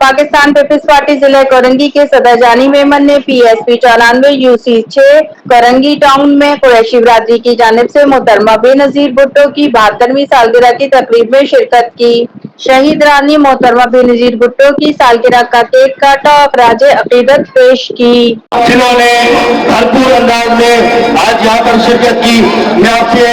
Pakistan peoples party जिला कोरंगी के सदर जानी मेमन ने PSP 94 UC 6 कोरंगी टाउन में कुरैशी बिरादरी की जानिब से मोहतरमा बेनजीर भुट्टो की 72वीं सालगिरह की तकरीब में शिरकत की। शहीद रानी मोहतरमा बेनजीर भुट्टो की सालगिरह का केक काटा और खराज अकीदत पेश की। जिन्होंने भरपूर अंदाज में आज यहाँ पर शिरकत की, मैं आपसे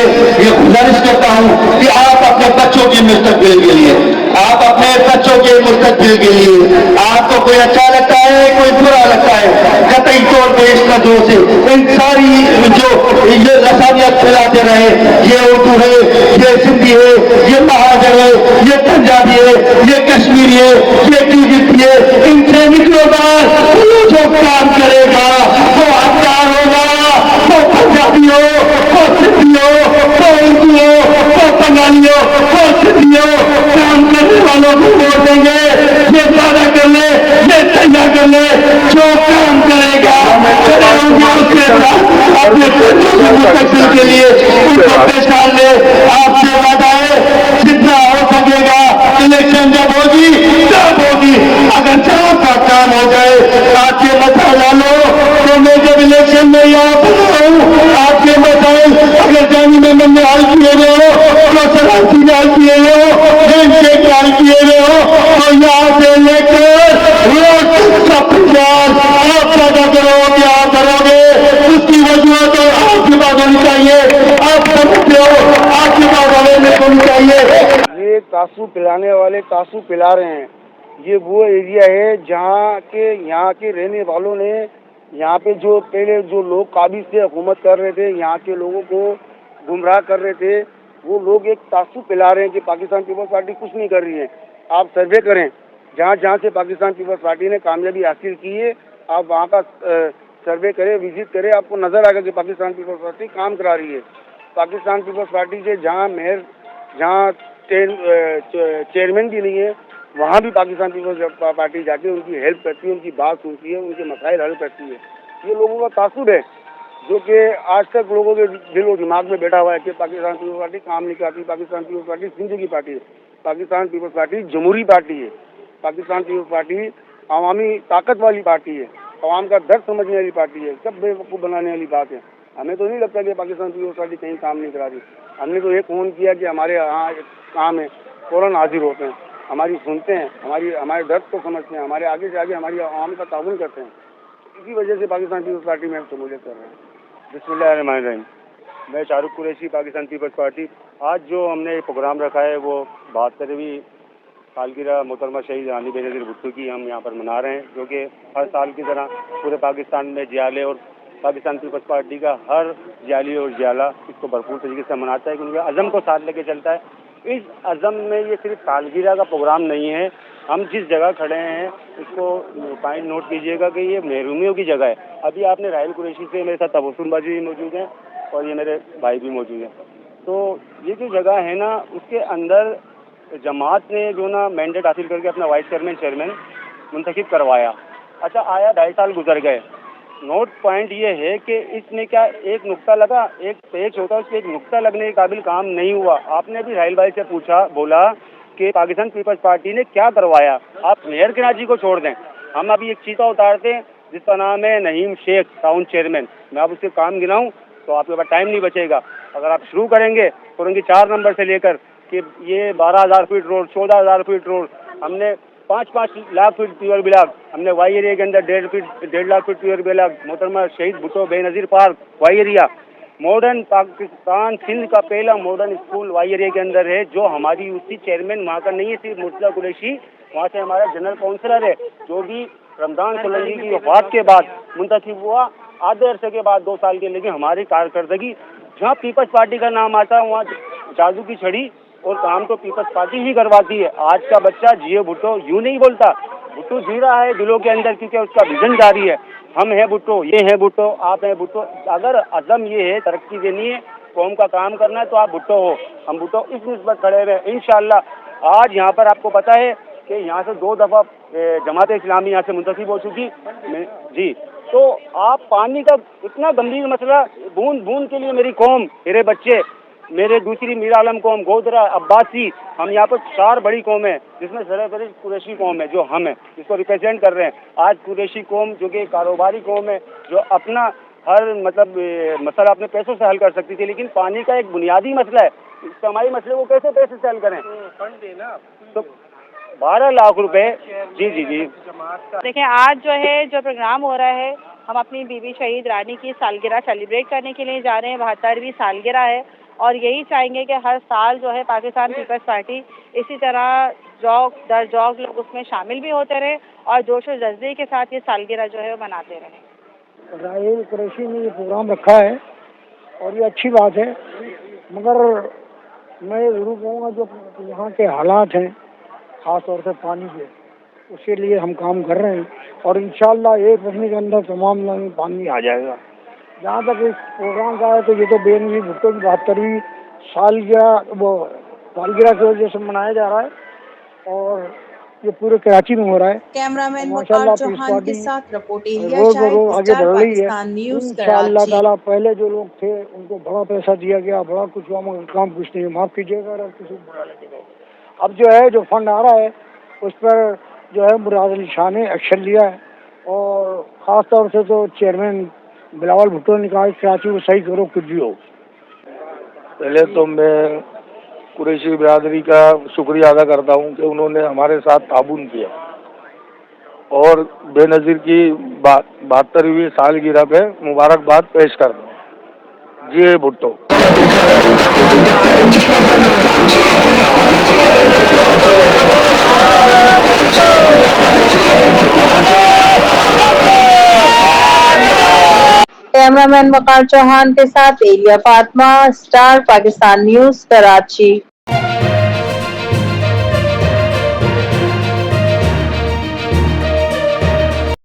ये गुजारिश करता हूँ कि आप अपने बच्चों के मुस्तकबिल के लिए, आप अपने बच्चों के मुस्तकबिल के लिए, आपको कोई अच्छा लगता है कोई बुरा लगता है, कतई तौर पर इस नजरों से इन सारी जो ये लसानियत फैलाते रहे, ये उर्दू है, ये सिंधी है, ये महाजर है, ये पंजाबी है, ये कश्मीरी है, ये टीडीपी है, इनसे निकलो बाहर। जो काम करेगा वो हकदार होगा, वो पंजाबी हो, वो सिंधी हो, वो उर्दू हो, वो बंगाली हो, वो सिंधी हो, काम करने वालों को वोट देंगे। ये वादा कर ले, ये तैयार कर ले, जो काम करेगा खड़े होंगे उसके साथ अपने बच्चों के मुस्तकबिल के लिए उनको पहचान ले। आपसे वादा है जितना हो सकेगा इलेक्शन जब होगी तब होगी, अगर जहाँ का काम हो जाए आपके मत डालो तो मैं जब इलेक्शन में यहाँ पर हूँ आपके बताएं, अगर जानी में मैंने हाल किए हुए हो, सरासी हाल किए हुए हो, हाल किए हुए हो, तो यहाँ से लेकर रोज का प्रचार आप पैदा करोगे, आप करोगे, उसकी वजह तो आपके पास होनी चाहिए। आप समझते हो आपके पास होनी चाहिए। ये तासु पिलाने वाले तासु पिला रहे हैं। ये वो एरिया है जहाँ के यहाँ के रहने वालों ने यहाँ पे जो पहले जो लोग काबिज से हुकूमत कर रहे थे, यहाँ के लोगों को गुमराह कर रहे थे, वो लोग एक तासु पिला रहे हैं कि पाकिस्तान पीपल्स पार्टी कुछ नहीं कर रही है। आप सर्वे करें, जहाँ जहाँ से पाकिस्तान पीपल्स पार्टी ने कामयाबी हासिल की है, आप वहाँ का सर्वे करें, विजिट करें, आपको नजर आएगा कि पाकिस्तान पीपल्स पार्टी काम करा रही है। पाकिस्तान पीपल्स पार्टी से जहाँ मेयर, जहाँ चेयरमैन भी नहीं है, वहाँ भी पाकिस्तान पीपल्स पार्टी जाके उनकी हेल्प करती है, उनकी बात सुनती है, उनके मसाइल हल करती है। ये लोगों का तासुब है जो कि आज तक लोगों के दिल और दिमाग में बैठा हुआ है कि पाकिस्तान पीपल्स पार्टी काम नहीं करती, पाकिस्तान पीपल्स पार्टी सिंध की पार्टी है, पाकिस्तान पीपल्स पार्टी जमहूरी पार्टी है, पाकिस्तान पीपल्स पार्टी अवामी ताकत वाली पार्टी है, अवाम का दर्द समझने वाली पार्टी है। सब बेवकूफ़ बनाने वाली बात है। हमें तो नहीं लगता कि पाकिस्तान पीपल्स पार्टी कहीं काम नहीं करा रही। हमने तो ये फ़ोन किया कि हमारे यहाँ काम है, फ़ौरन हाजिर होते हैं, हमारी सुनते हैं, हमारे दर्द को समझते हैं, हमारे आगे से आगे हमारी आवाम का ताउन करते हैं। इसी वजह से पाकिस्तान पीपल्स पार्टी में हम शमूलियत कर रहे हैं। बिस्मिल्लाहिर्रहमानिर्रहीम। मैं शाहरुख कुरैशी, पाकिस्तान पीपल्स पार्टी। आज जो हमने प्रोग्राम रखा है वो 72वीं सालगिरह मोहतरमा शहीद रानी बेनजीर भुट्टो की हम यहाँ पर मना रहे हैं, जो कि हर साल की तरह पूरे पाकिस्तान में जियाले और पाकिस्तान पीपल्स पार्टी का हर जियाली और जियाला इसको भरपूर तरीके से मनाता है कि उनके अज़म को साथ लेके चलता है। इस अज़म में ये सिर्फ सालगिरह का प्रोग्राम नहीं है। हम जिस जगह खड़े हैं इसको पॉइंट नोट कीजिएगा कि ये महरूमियों की जगह है। अभी आपने राहिल कुरैशी से मेरे साथ तबस्सुम बाजी भी मौजूद हैं और ये मेरे भाई भी मौजूद हैं। तो ये जो जगह है ना, उसके अंदर जमात ने जो ना मैंडेट हासिल करके अपना वाइस चेयरमैन मुंतखब करवाया। अच्छा, आया 2.5 साल गुजर गए। नोट पॉइंट ये है कि इसमें क्या एक नुक्ता लगा, एक पेज होता है, उसके एक नुक्ता लगने के काबिल काम नहीं हुआ। आपने भी राहिल भाई से पूछा, बोला कि पाकिस्तान पीपल्स पार्टी ने क्या करवाया। आप मेयर कराची को छोड़ दें, हम अभी एक चीता उतारते हैं जिसका नाम है नहीम शेख, टाउन चेयरमैन। मैं आप उसके काम गिनाऊं तो आपके पास टाइम नहीं बचेगा। अगर आप शुरू करेंगे कुरंगी 4 नंबर से लेकर कि ये 12,000 फीट रोड, 14,000 फीट रोड, हमने 5-5 लाख फीट प्योर ब्लॉक, हमने वाई एरिया के अंदर 1.5 लाख फीट प्योर ब्लॉक, मोहतरमा शहीद Bhutto Benazir park Y area, modern Pakistan Sindh का पहला मॉडर्न स्कूल वाई एरिया के अंदर है, जो हमारी यूसी चेयरमैन वहाँ का नहीं है सिर्फ मुर्तज़ा कुरैशी, वहाँ से हमारा जनरल काउंसलर है जो भी रमजान सोलंकी की वफात के बाद मुंतखब हुआ, आधे अरसे के बाद 2 साल के। लेकिन हमारी कारकर्दगी जहाँ पीपल्स पार्टी का नाम आता है वहाँ जादू की छड़ी और काम तो पीपल्स पार्टी ही करवाती है। आज का बच्चा जियो भुट्टो यूँ नहीं बोलता, भुट्टो जी रहा है दिलों के अंदर, क्योंकि उसका विजन जारी है। हम हैं भुट्टो, ये हैं भुट्टो, आप हैं भुट्टो। अगर अज़म ये है तरक्की देनी है, कौम का काम करना है, तो आप भुट्टो हो, हम भुट्टो इस निस्बत खड़े हुए हैं। इंशाअल्लाह आज यहाँ पर आपको पता है कि यहाँ से 2 दफ़ा जमात इस्लामी यहाँ से मुंतखब हो चुकी जी। तो आप पानी का इतना गंभीर मसला, बूंद बूंद के लिए मेरी कौम, मेरे बच्चे میرے دوسری میر عالم قوم، گودرا، عباسی، ہم یہاں پر 4 بڑی قوم ہیں جس میں سرفہرست قریشی قوم ہے جو ہم ہیں، جس کو ریپرزینٹ کر رہے ہیں. آج قریشی قوم جو کہ کاروباری قوم ہے، جو اپنا ہر مسئلہ اپنے پیسوں سے حل کر سکتی تھی، لیکن پانی کا ایک بنیادی مسئلہ ہے، اجتماعی مسئلے کو کیسے پیسے سے حل کریں؟ تو 12 لاکھ روپے. جی جی جی. دیکھیں، آج جو پروگرام ہو رہا ہے، ہم اپنی بیوی شہید رانی کی سالگرہ سیلیبریٹ کرنے کے لیے جا رہے ہیں. 72ویں سالگرہ ہے اور یہی چاہیں گے کہ ہر سال پاکستان پیپلز پارٹی اسی طرح جوک در جوک لوگ اس میں شامل بھی ہوتے رہے اور جوش و جذبے کے ساتھ یہ سالگرہ وہ مناتے رہیں. راہیل قریشی نے یہ پروگرام رکھا ہے اور یہ اچھی بات ہے، مگر میں ضرور کہوں گا جو یہاں کے حالات ہیں خاص طور سے پانی کے، اس کے لیے ہم کام کر رہے ہیں اور انشاءاللہ 1 مہینے کے اندر تمام پانی آ جائے گا. جہاں تک اس پروگرام کا ہے تو یہ تو بے نظیر بھٹو کی 72ویں سالگرہ کی وجہ سے منایا جا رہا ہے اور یہ پورے کراچی میں ہو رہا ہے. کیمرہ مین ماشاء وقار اللہ پیس چوہان کے پارٹی ساتھ رپورٹ ایریا روز شاہد، بروز آگے اسٹار بڑھ رہی ہے. پاکستان نیوز انشاءاللہ کراچی. تعالیٰ پہلے جو لوگ تھے ان کو بڑا پیسہ دیا گیا، بڑا کچھ ہوا، مگر کام کچھ نہیں. معاف کیجیے گا اگر کسی کو برا لگے گا. اب جو فنڈ آ رہا ہے اس پر مراد علی شاہ نے ایکشن لیا ہے اور خاص طور سے تو چیئرمین بلاول بھٹو نے کہا کہ کراچی کو صحیح کرو کچھ بھی ہو. پہلے تو میں قریشی برادری کا شکریہ ادا کرتا ہوں کہ انہوں نے ہمارے ساتھ تعاون کیا اور بے نظیر کی 72ویں سالگرہ پہ مبارکباد پیش کرتا ہوں. جی بھٹو. کیمرہ مین وقار چوہان کے ساتھ ایلیا فاطمہ، اسٹار پاکستان نیوز کراچی.